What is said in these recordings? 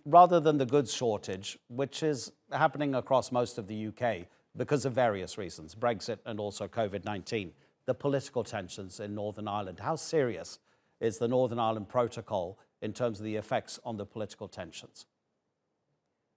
rather than the goods shortage, which is happening across most of the UK because of various reasons, Brexit and also COVID-19, the political tensions in Northern Ireland. How serious is the Northern Ireland Protocol in terms of the effects on the political tensions?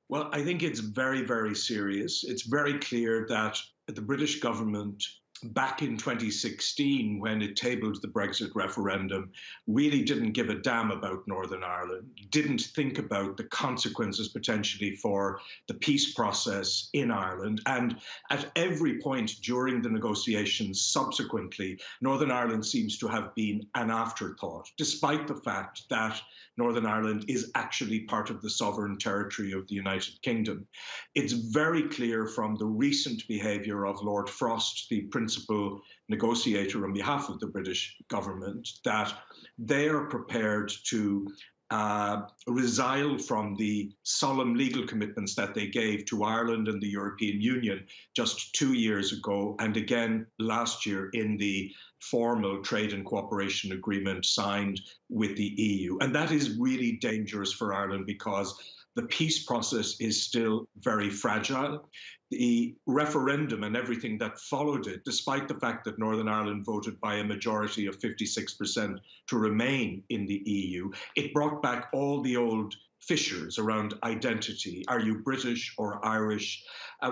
Well, I think it's very, very serious. It's very clear that the British government, back in 2016, when it tabled the Brexit referendum, really didn't give a damn about Northern Ireland, didn't think about the consequences potentially for the peace process in Ireland. And at every point during the negotiations subsequently, Northern Ireland seems to have been an afterthought, despite the fact that Northern Ireland is actually part of the sovereign territory of the United Kingdom. It's very clear from the recent behaviour of Lord Frost, the principal negotiator on behalf of the British government, that they are prepared to resile from the solemn legal commitments that they gave to Ireland and the European Union just 2 years ago, and again last year in the formal trade and cooperation agreement signed with the EU. And that is really dangerous for Ireland because the peace process is still very fragile. The referendum and everything that followed it, despite the fact that Northern Ireland voted by a majority of 56% to remain in the EU, it brought back all the old fissures around identity. Are you British or Irish?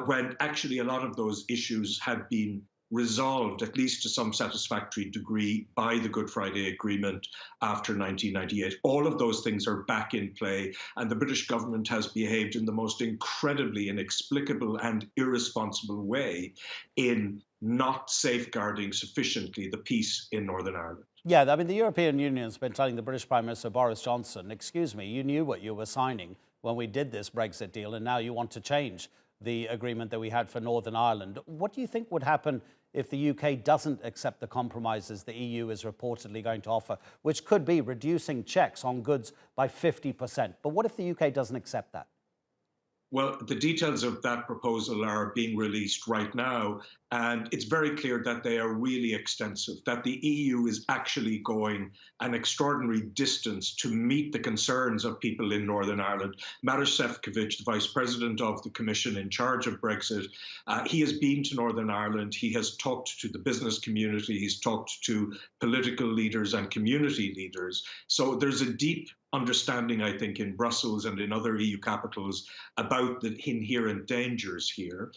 When actually a lot of those issues had been resolved, at least to some satisfactory degree, by the Good Friday Agreement after 1998. All of those things are back in play, and the British government has behaved in the most incredibly inexplicable and irresponsible way in not safeguarding sufficiently the peace in Northern Ireland. Yeah, I mean, the European Union has been telling the British Prime Minister Boris Johnson, excuse me, you knew what you were signing when we did this Brexit deal, and now you want to change the agreement that we had for Northern Ireland. What do you think would happen if the UK doesn't accept the compromises the EU is reportedly going to offer, which could be reducing checks on goods by 50%? But what if the UK doesn't accept that? Well, the details of that proposal are being released right now, and it's very clear that they are really extensive, that the EU is actually going an extraordinary distance to meet the concerns of people in Northern Ireland. Maroš Šefčovič, the Vice President of the Commission in charge of Brexit, he has been to Northern Ireland, he has talked to the business community, he's talked to political leaders and community leaders. So there's a deep understanding, I think, in Brussels and in other EU capitals about the inherent dangers here.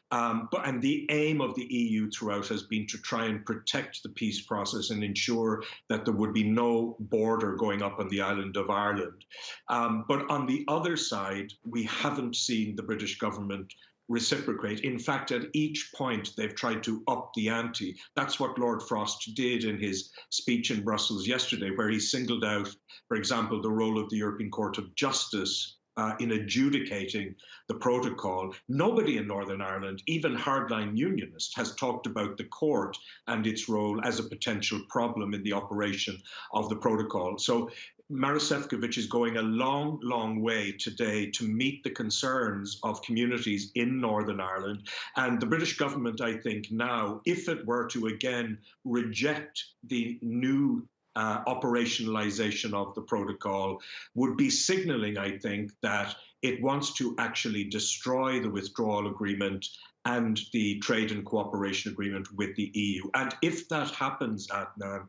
And the aim of the EU throughout has been to try and protect the peace process and ensure that there would be no border going up on the island of Ireland. But on the other side, we haven't seen the British government reciprocate. In fact, at each point, they've tried to up the ante. That's what Lord Frost did in his speech in Brussels yesterday, where he singled out, for example, the role of the European Court of Justice in adjudicating the protocol. Nobody in Northern Ireland, even hardline unionists, has talked about the court and its role as a potential problem in the operation of the protocol. So Maroš Šefčovič is going a long, long way today to meet the concerns of communities in Northern Ireland. And the British government, I think now, if it were to again reject the new operationalization of the protocol, would be signaling, I think, that it wants to actually destroy the withdrawal agreement and the trade and cooperation agreement with the EU. And if that happens, Adnan,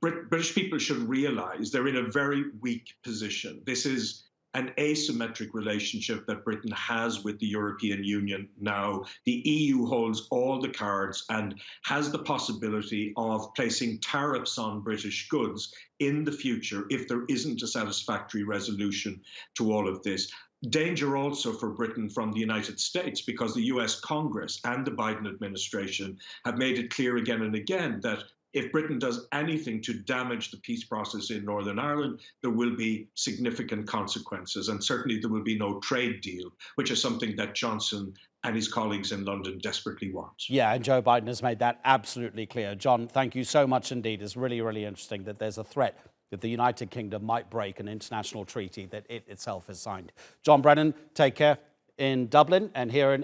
British people should realize they're in a very weak position. This is an asymmetric relationship that Britain has with the European Union now. The EU holds all the cards and has the possibility of placing tariffs on British goods in the future if there isn't a satisfactory resolution to all of this. Danger also for Britain from the United States, because the US Congress and the Biden administration have made it clear again and again that if Britain does anything to damage the peace process in Northern Ireland, there will be significant consequences. And certainly there will be no trade deal, which is something that Johnson and his colleagues in London desperately want. Yeah, and Joe Biden has made that absolutely clear. John, thank you so much indeed. It's really, really interesting that there's a threat that the United Kingdom might break an international treaty that it itself has signed. John Brennan, take care in Dublin and here in